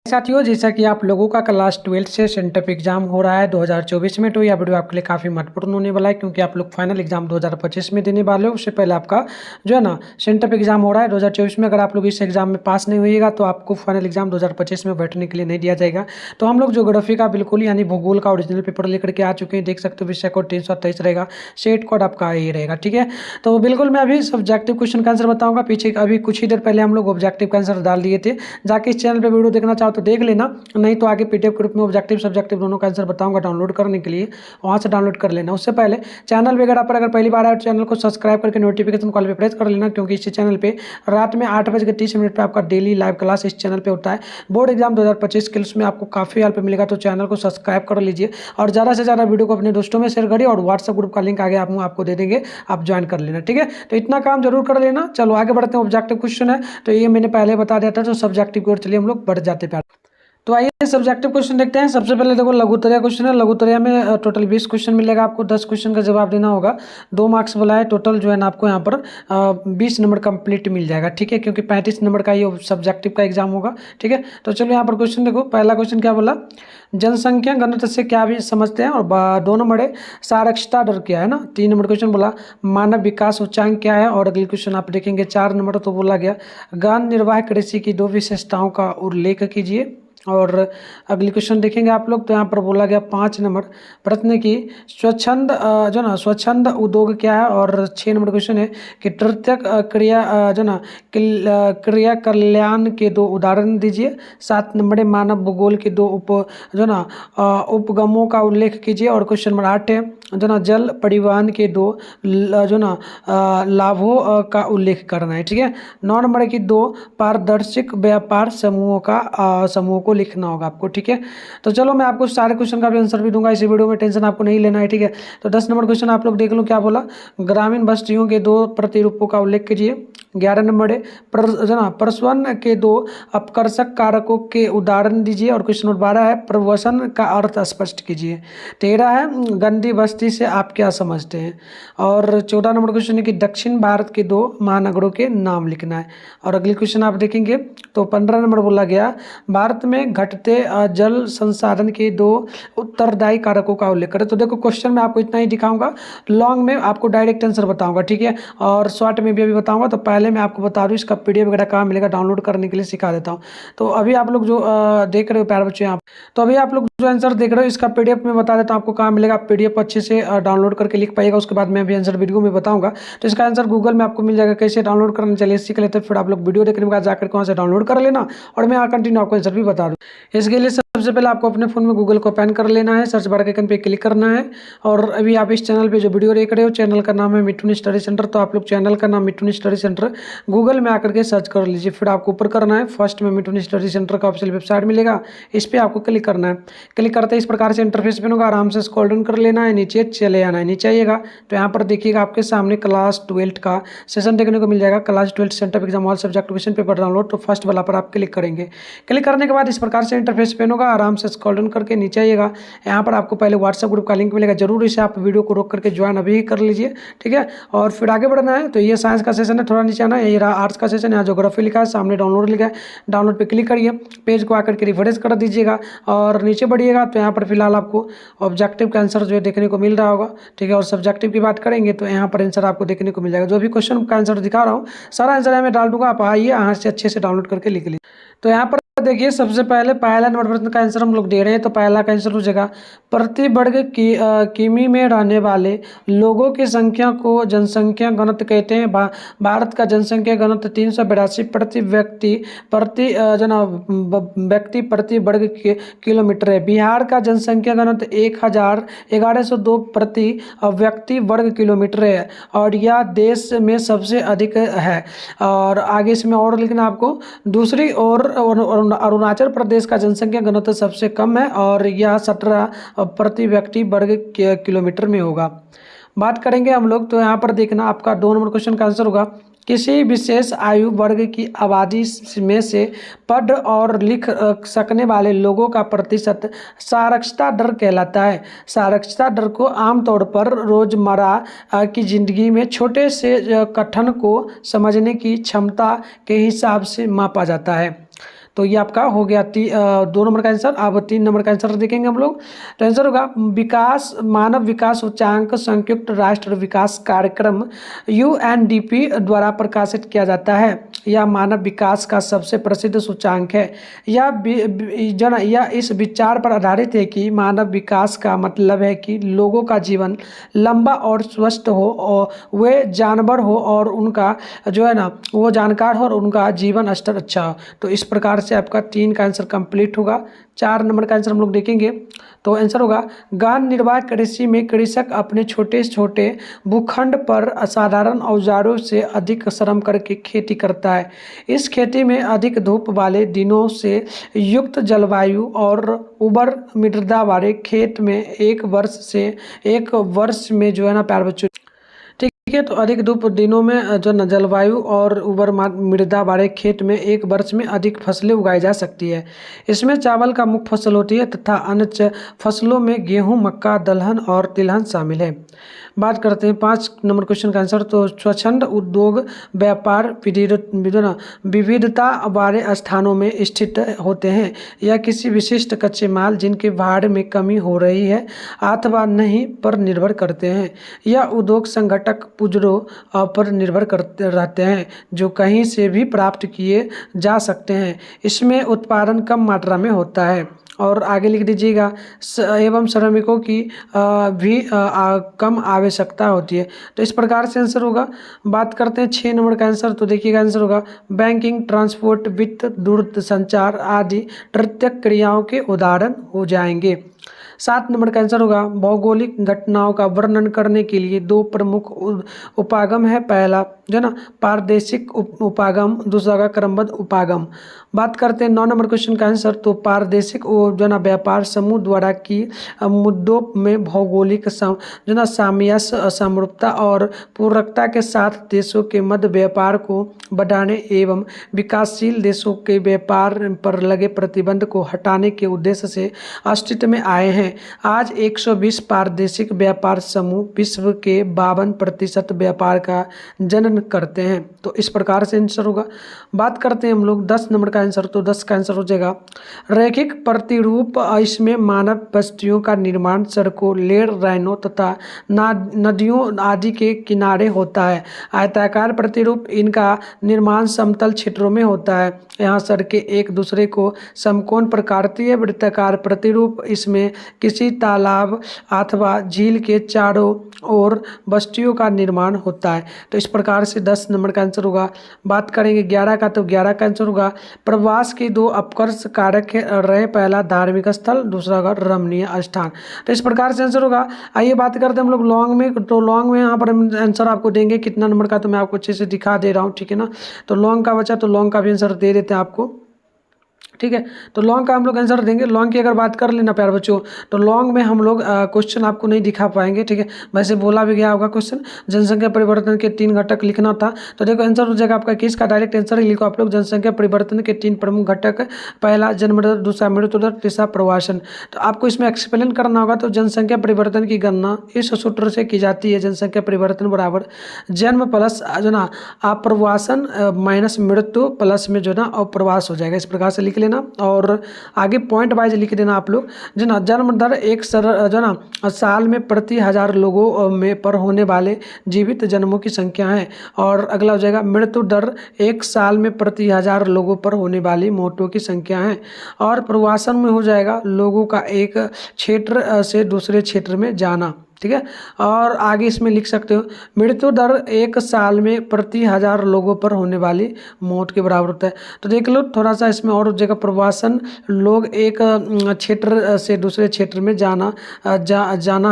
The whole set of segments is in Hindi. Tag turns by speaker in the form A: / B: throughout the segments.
A: साथियों, जैसा कि आप लोगों का क्लास 12 से सेंटअप एग्जाम हो रहा है 2024 में, तो यह वीडियो आपके लिए काफ़ी महत्वपूर्ण होने वाला है क्योंकि आप लोग फाइनल एग्जाम 2025 में देने वाले हो। उससे पहले आपका जो है ना सेंटअप एग्जाम हो रहा है 2024 में। अगर आप लोग इस एग्जाम में पास नहीं होइएगा तो आपको फाइनल एग्जाम 2025 में बैठने के लिए नहीं दिया जाएगा। तो हम लोग ज्योग्राफी का बिल्कुल यानी भूगोल का ओरिजिनल पेपर लेकर के आ चुके हैं। देख सकते हो विषय कोड 328 रहेगा, सेट कोड आपका ये रहेगा। ठीक है, तो बिल्कुल मैं अभी सब्जेक्टिव क्वेश्चन का आंसर बताऊंगा। पीछे अभी कुछ ही देर पहले हम लोग ऑब्जेक्टिव का आंसर डाल दिए थे। जाके इस चैनल पर वीडियो देखना चाहो तो देख लेना, नहीं तो आगे पीडीएफ ग्रुप में ऑब्जेक्टिव सब्जेक्टिव दोनों का आंसर बताऊंगा। डाउनलोड करने के लिए वहां से डाउनलोड कर लेना। उससे पहले चैनल वगैरह पर अगर पहली बार आए तो चैनल को सब्सक्राइब करके नोटिफिकेशन कॉल पे प्रेस कर लेना, क्योंकि इस चैनल पे रात में 8:30 पर आपका डेली लाइव क्लास इस चैनल पे होता है। बोर्ड एग्जाम 2025 के उसमें आपको काफ़ी हेल्प मिलेगा, तो चैनल को सब्सक्राइब कर लीजिए और ज़्यादा से ज़्यादा वीडियो को अपने दोस्तों में शेयर करिए और व्हाट्सएप ग्रुप का लिंक आगे आपको दे देंगे, आप ज्वाइन कर लेना। ठीक है, तो इतना काम जरूर कर लेना। चलो आगे बढ़ते हैं। ऑब्जेक्टिव क्वेश्चन है तो ये मैंने पहले बता दिया था, तो सब्जेक्टिव की ओर चलिए हम लोग बढ़ जाते हैं। तो आइए सब्जेक्टिव क्वेश्चन देखते हैं। सबसे पहले देखो लघुतरया क्वेश्चन है। लघुतरया में टोटल 20 क्वेश्चन मिलेगा आपको। 10 क्वेश्चन का जवाब देना होगा। 2 मार्क्स वाला है। टोटल जो है ना आपको यहाँ पर 20 नंबर कंप्लीट मिल जाएगा। ठीक है, क्योंकि 35 नंबर का ये सब्जेक्टिव का एग्जाम होगा। ठीक है, तो चलो यहाँ पर क्वेश्चन देखो। पहला क्वेश्चन क्या बोला, जनसंख्या घनत्व से क्या भी समझते हैं। और 2 नंबर है साक्षरता दर क्या है ना। 3 नंबर क्वेश्चन बोला मानव विकास सूचकांक क्या है। और अगले क्वेश्चन आप देखेंगे 4 नंबर तो बोला गया गहन निर्वाह कृषि की 2 विशेषताओं का उल्लेख कीजिए। और अगली क्वेश्चन देखेंगे आप लोग तो यहाँ पर बोला गया 5 नंबर प्रश्न की स्वच्छंद जो ना स्वच्छंद उद्योग क्या है। और 6 नंबर क्वेश्चन है कि तृतीयक क्रिया जो ना क्रिया कल्याण के 2 उदाहरण दीजिए। 7 नंबर है मानव भूगोल के 2 उपगमों का उल्लेख कीजिए। और क्वेश्चन नंबर 8 है जो ना जल परिवहन के 2 जो ना लाभों का उल्लेख करना है। ठीक है, 9 नंबर की 2 पारदर्शिक व्यापार समूह को लिखना होगा आपको। ठीक है, तो चलो मैं आपको सारे क्वेश्चन का भी आंसर भी दूंगा इसी वीडियो में, टेंशन आपको नहीं लेना है। ठीक है, तो 10 नंबर क्वेश्चन आप लोग देख लो क्या बोला, ग्रामीण बस्तियों के 2 प्रतिरूपों का उल्लेख कीजिए। 11 नंबर है प्रसवन के 2 अपकर्षक कारकों के उदाहरण दीजिए। और क्वेश्चन नंबर 12 है प्रवसन का अर्थ स्पष्ट कीजिए। 13 है गंदी बस्ती से आप क्या समझते हैं। और 14 नंबर क्वेश्चन है कि दक्षिण भारत के 2 महानगरों के नाम लिखना है। और अगली क्वेश्चन आप देखेंगे तो 15 नंबर बोला गया भारत में घटते जल संसाधन के 2 उत्तरदायी कारकों का उल्लेख करें। तो देखो क्वेश्चन में आपको इतना ही दिखाऊंगा, लॉन्ग में आपको डायरेक्ट आंसर बताऊंगा। ठीक है, और शॉर्ट में भी अभी बताऊंगा। तो पहले मैं आपको बता दूं इसका पीडीएफ वगैरह कहाँ मिलेगा, डाउनलोड करने के लिए सिखा देता हूँ। तो अभी आप लोग जो देख रहे हो प्यारे बच्चे यहाँ, तो अभी आप लोग जो आंसर देख रहे हो इसका पीडीएफ में बता देता हूँ आपको कहाँ मिलेगा। आप पीडीएफ अच्छे से डाउनलोड करके लिख पाइएगा, उसके बाद मैं भी आंसर वीडियो में बताऊंगा। तो इसका आंसर गूगल में आपको मिल जाएगा। कैसे डाउनलोड करना चलिए सीख लेते हैं, फिर आप लोग वीडियो देखने के बाद जाकर वहाँ से डाउनलोड कर लेना और मैं कंटिन्यू आपको आंसर भी बता दूँ। इसके लिए सबसे पहले आपको अपने फोन में गूगल को ओपन कर लेना है, सर्च बार के आइकन पे क्लिक करना है। और अभी आप इस चैनल पे जो वीडियो देख रहे हो चैनल का नाम है मिठुन स्टडी सेंटर। तो आप लोग चैनल का नाम मिठुन स्टडी सेंटर गूगल में आकर के सर्च कर लीजिए। फिर आपको ऊपर करना है, फर्स्ट में मिठुन स्टडी सेंटर का ऑफिशियल वेबसाइट मिलेगा, इस पर आपको क्लिक करना है। क्लिक करते इस प्रकार से इंटरफेस बनेगा, आराम से स्क्रॉल डाउन कर लेना है, नीचे चले आना है। नीचे आइएगा तो यहाँ पर देखिएगा आपके सामने क्लास 12 का सेशन देखने को मिल जाएगा। Class 12 centre exam all subject question paper download, तो फर्स्ट वाला पर आप क्लिक करेंगे। क्लिक करने के बाद इस प्रकार से इंटरफेस पेन होगा, आराम से स्क्रॉल डाउन करके नीचे आइएगा। यहाँ पर आपको पहले व्हाट्सएप ग्रुप का लिंक मिलेगा, जरूर इसे आप वीडियो को रोक करके ज्वाइन अभी कर लीजिए। ठीक है, और फिर आगे बढ़ना है। तो ये साइंस का सेशन है, थोड़ा नीचे आना है। ये रहा आर्ट्स का सेशन, यहाँ ज्योग्राफी लिखा है, सामने डाउनलोड लिखा है, डाउनलोड पे क्लिक करिए। पेज को आकर के रिफ्रेश कर दीजिएगा और नीचे बढ़िएगा तो यहाँ पर फिलहाल आपको ऑब्जेक्टिव का आंसर जो है देखने को मिल रहा होगा। ठीक है, और सब्जेक्टिव की बात करेंगे तो यहाँ पर आंसर आपको देखने को मिल जाएगा। जो भी क्वेश्चन का आंसर दिखा रहा हूँ सारा आंसर यहाँ मैं डाल दूंगा, आप आइए यहाँ से अच्छे से डाउनलोड करके लिख लीजिए। तो यहाँ पर देखिए सबसे पहले पहला नंबर प्रश्न का आंसर हम लोग दे रहे हैं। तो पहला का आंसर हो जाएगा प्रति वर्ग किमी में रहने वाले लोगों की संख्या को जनसंख्या घनत्व कहते हैं। भारत का जनसंख्या घनत्व 382 प्रति व्यक्ति प्रति वर्ग किलोमीटर है। बिहार का जनसंख्या घनत्व 1102 प्रति व्यक्ति वर्ग किलोमीटर है और यह देश में सबसे अधिक है। और आगे इसमें और लिखना आपको, दूसरी ओर अरुणाचल प्रदेश का जनसंख्या घनत्व सबसे कम है और यह 17 प्रति व्यक्ति वर्ग किलोमीटर में होगा। बात करेंगे हम लोग तो यहाँ पर देखना आपका 2 नंबर क्वेश्चन का आंसर होगा किसी विशेष आयु वर्ग की आबादी में से पढ़ और लिख सकने वाले लोगों का प्रतिशत साक्षरता दर कहलाता है। साक्षरता दर को आमतौर पर रोजमर्रा की जिंदगी में छोटे से कथन को समझने की क्षमता के हिसाब से मापा जाता है। तो ये आपका हो गया 2 नंबर का आंसर। अब 3 नंबर का आंसर देखेंगे हम लोग। तो आंसर होगा विकास मानव विकास सूचांक संयुक्त राष्ट्र विकास कार्यक्रम यूएनडीपी द्वारा प्रकाशित किया जाता है। यह मानव विकास का सबसे प्रसिद्ध सूचांक है। यह इस विचार पर आधारित है कि मानव विकास का मतलब है कि लोगों का जीवन लंबा और स्वस्थ हो और वे जानवर हो और उनका जो है ना वो जानकार हो और उनका जीवन स्तर अच्छा हो। तो इस प्रकार से आपका 3 का आंसर कंप्लीट होगा। 4 नंबर का आंसर हम लोग देखेंगे। तो आंसर होगा गहन निर्वाह कृषि में कृषक अपने छोटे छोटे भूखंड पर असाधारण औजारों से अधिक श्रम करके खेती करता है। इस खेती में अधिक धूप वाले दिनों से युक्त जलवायु और उर्वर मृदा वाले खेत में एक वर्ष में जो है ना प्यारे बच्चों, ठीक है, तो अधिक धूप दिनों में जो न जलवायु और उर्वर मृदा वाले खेत में एक वर्ष में अधिक फसलें उगाई जा सकती है। इसमें चावल का मुख्य फसल होती है तथा अन्य फसलों में गेहूं, मक्का, दलहन और तिलहन शामिल है। बात करते हैं 5 नंबर क्वेश्चन का आंसर। तो स्वच्छंद उद्योग व्यापार विविधता वाले स्थानों में स्थित होते हैं। यह किसी विशिष्ट कच्चे माल जिनके भाड़ में कमी हो रही है अथवा नहीं पर निर्भर करते हैं। यह उद्योग संगठक पुजरों पर निर्भर करते रहते हैं जो कहीं से भी प्राप्त किए जा सकते हैं। इसमें उत्पादन कम मात्रा में होता है। और आगे लिख दीजिएगा एवं श्रमिकों की भी कम आवश्यकता होती है। तो इस प्रकार से आंसर होगा। बात करते हैं 6 नंबर का आंसर। तो देखिएगा आंसर होगा बैंकिंग, ट्रांसपोर्ट, वित्त, दूरसंचार आदि प्रत्यक्ष क्रियाओं के उदाहरण हो जाएंगे। 7 नंबर का आंसर होगा भौगोलिक घटनाओं का वर्णन करने के लिए 2 प्रमुख उपागम है। पहला जो है ना पारदेशिक उपागम, दूसरा का क्रमबद्ध उपागम। बात करते हैं 9 नंबर क्वेश्चन का आंसर। तो पारदेशिक जो ना व्यापार समूह द्वारा की मुद्दों में भौगोलिक जो ना सामंजस्य, समरूपता और पूरकता के साथ देशों के मध्य व्यापार को बढ़ाने एवं विकासशील देशों के व्यापार पर लगे प्रतिबंध को हटाने के उद्देश्य से अस्तित्व में आए हैं। आज 120 पारदेशिक व्यापार समूह विश्व के 52% व्यापार का जनन करते हैं। तो इस प्रकार से आंसर होगा। बात करते हैं हम लोग 10 नंबर का आंसर। तो 10 का आंसर हो जाएगा रैखिक प्रतिरूप। इसमें मानव बस्तियों का निर्माण सड़कों, लेर, रैनों तथा नदियों आदि के किनारे होता है। आयताकार प्रतिरूप इनका निर्माण समतल क्षेत्रों में होता है। यहाँ सड़कें एक दूसरे को समकोण पर काटती है। वृत्ताकार प्रतिरूप इसमें किसी तालाब अथवा झील के चारों ओर बस्तियों का निर्माण होता है। तो इस प्रकार से 10 नंबर का आंसर होगा। बात करेंगे 11 का। तो 11 का आंसर होगा प्रवास के 2 अपकर्ष कारक रहे। पहला धार्मिक स्थल, दूसरा होगा रमणीय स्थान। तो इस प्रकार से आंसर होगा। आइए बात करते हैं हम लोग लॉन्ग में। तो लॉन्ग में यहाँ पर हम आंसर आपको देंगे कितना नंबर का, तो मैं आपको अच्छे से दिखा दे रहा हूँ, ठीक है ना। तो लॉन्ग का बचा तो लॉन्ग का भी आंसर दे देते हैं आपको, ठीक है। तो लॉन्ग का हम लोग आंसर देंगे। लॉन्ग की अगर बात कर लेना प्यारे बच्चों, तो लॉन्ग में हम लोग क्वेश्चन आपको नहीं दिखा पाएंगे, ठीक है। वैसे बोला भी गया होगा क्वेश्चन जनसंख्या परिवर्तन के 3 घटक लिखना था। तो देखो आंसर हो जाएगा आपका किसका, डायरेक्ट आंसर ही लिखो आप लोग। जनसंख्या परिवर्तन के 3 प्रमुख घटक, पहला जन्म दर, दूसरा मृत्यु दर, तीसरा प्रवासन। तो आपको इसमें एक्सप्लेन करना होगा। तो जनसंख्या परिवर्तन की गणना इस सूत्र से की जाती है। जनसंख्या परिवर्तन बराबर जन्म प्लस जो ना अप्रवासन माइनस मृत्यु प्लस में जो ना अप्रवास हो जाएगा। इस प्रकार से लिख लेना और आगे पॉइंट वाइज लिख देना आप लोग। जो ना जन्म दर एक जो ना साल में प्रति 1000 लोगों में पर होने वाले जीवित जन्मों की संख्या है। और अगला हो जाएगा मृत्यु दर 1 साल में प्रति 1000 लोगों पर होने वाली मौतों की संख्या है। और प्रवासन में हो जाएगा लोगों का एक क्षेत्र से दूसरे क्षेत्र में जाना, ठीक है। और आगे इसमें लिख सकते हो मृत्यु दर 1 साल में प्रति 1000 लोगों पर होने वाली मौत के बराबर होता है। तो देख लो थोड़ा सा इसमें और जगह प्रवासन, लोग एक क्षेत्र से दूसरे क्षेत्र में जाना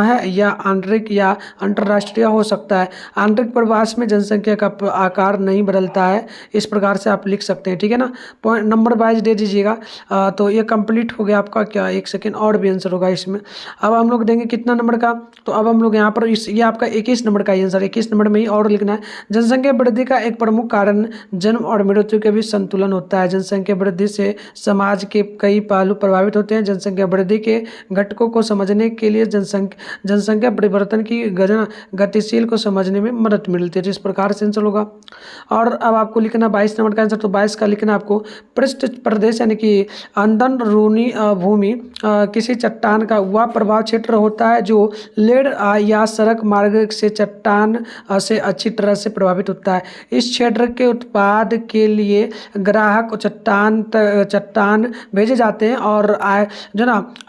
A: है या आंतरिक या अंतर्राष्ट्रीय हो सकता है। आंतरिक प्रवास में जनसंख्या का आकार नहीं बदलता है। इस प्रकार से आप लिख सकते हैं, ठीक है ना। पॉइंट नंबर वाइज दे दीजिएगा। तो ये कंप्लीट हो गया आपका क्या, 1 सेकेंड और भी आंसर होगा इसमें। अब हम लोग देंगे कितना नंबर का, तो अब हम लोग यहाँ पर ये आपका 21 नंबर का आंसर, 21 नंबर में ही और लिखना है। जनसंख्या वृद्धि का एक प्रमुख कारण जन्म और मृत्यु के बीच संतुलन होता है। जनसंख्या वृद्धि से समाज के कई पहलू प्रभावित होते हैं। जनसंख्या वृद्धि के घटकों को समझने के लिए जनसंख्या परिवर्तन की गतिशील को समझने में मदद मिलती है। तो इस प्रकार से आंसर होगा। और अब आपको लिखना 22 नंबर का आंसर, तो 22 का लिखना आपको पृष्ठ प्रदेश यानी कि अंदरूनी भूमि किसी चट्टान का वह प्रभाव क्षेत्र होता है जो लेड या सड़क मार्ग से चट्टान से अच्छी तरह से प्रभावित होता है। इस क्षेत्र के उत्पाद के लिए ग्राहक चट्टान भेजे जाते हैं और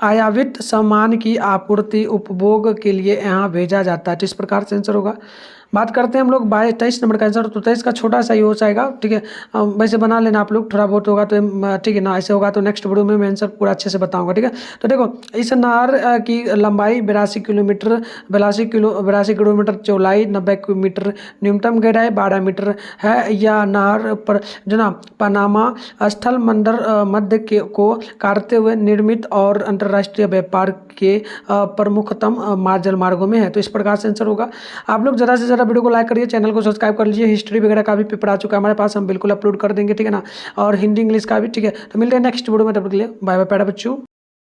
A: आयातित सामान की आपूर्ति उपभोग के लिए यहाँ भेजा जाता है। तो इस प्रकार से आंसर होगा। बात करते हैं हम लोग 23 नंबर का आंसर, तो 23 का छोटा सा ही हो जाएगा, ठीक है। वैसे बना लेना आप लोग, थोड़ा बहुत होगा तो ठीक है ना, ऐसे होगा तो नेक्स्ट वीडियो में मैं आंसर पूरा अच्छे से बताऊंगा, ठीक है। तो देखो इस नहर की लंबाई 82 किलोमीटर चौड़ाई, 90 मीटर न्यूनतम गहराई, 12 मीटर है। यह नहर पर पनामा स्थल मध्य को काटते हुए निर्मित और अंतर्राष्ट्रीय व्यापार के प्रमुखतम जल मार्गों में है। तो इस प्रकार से आंसर होगा। आप लोग ज़्यादा से ज़्यादा वीडियो को लाइक करिए, चैनल को सब्सक्राइब कर लीजिए। हिस्ट्री वगैरह का भी पेपर आ चुका है हमारे पास, हम बिल्कुल अपलोड कर देंगे, ठीक है ना। और हिंदी इंग्लिश का भी, ठीक है। तो मिलते हैं नेक्स्ट वीडियो में, तब तक के लिए बाय बाय प्यारे बच्चों।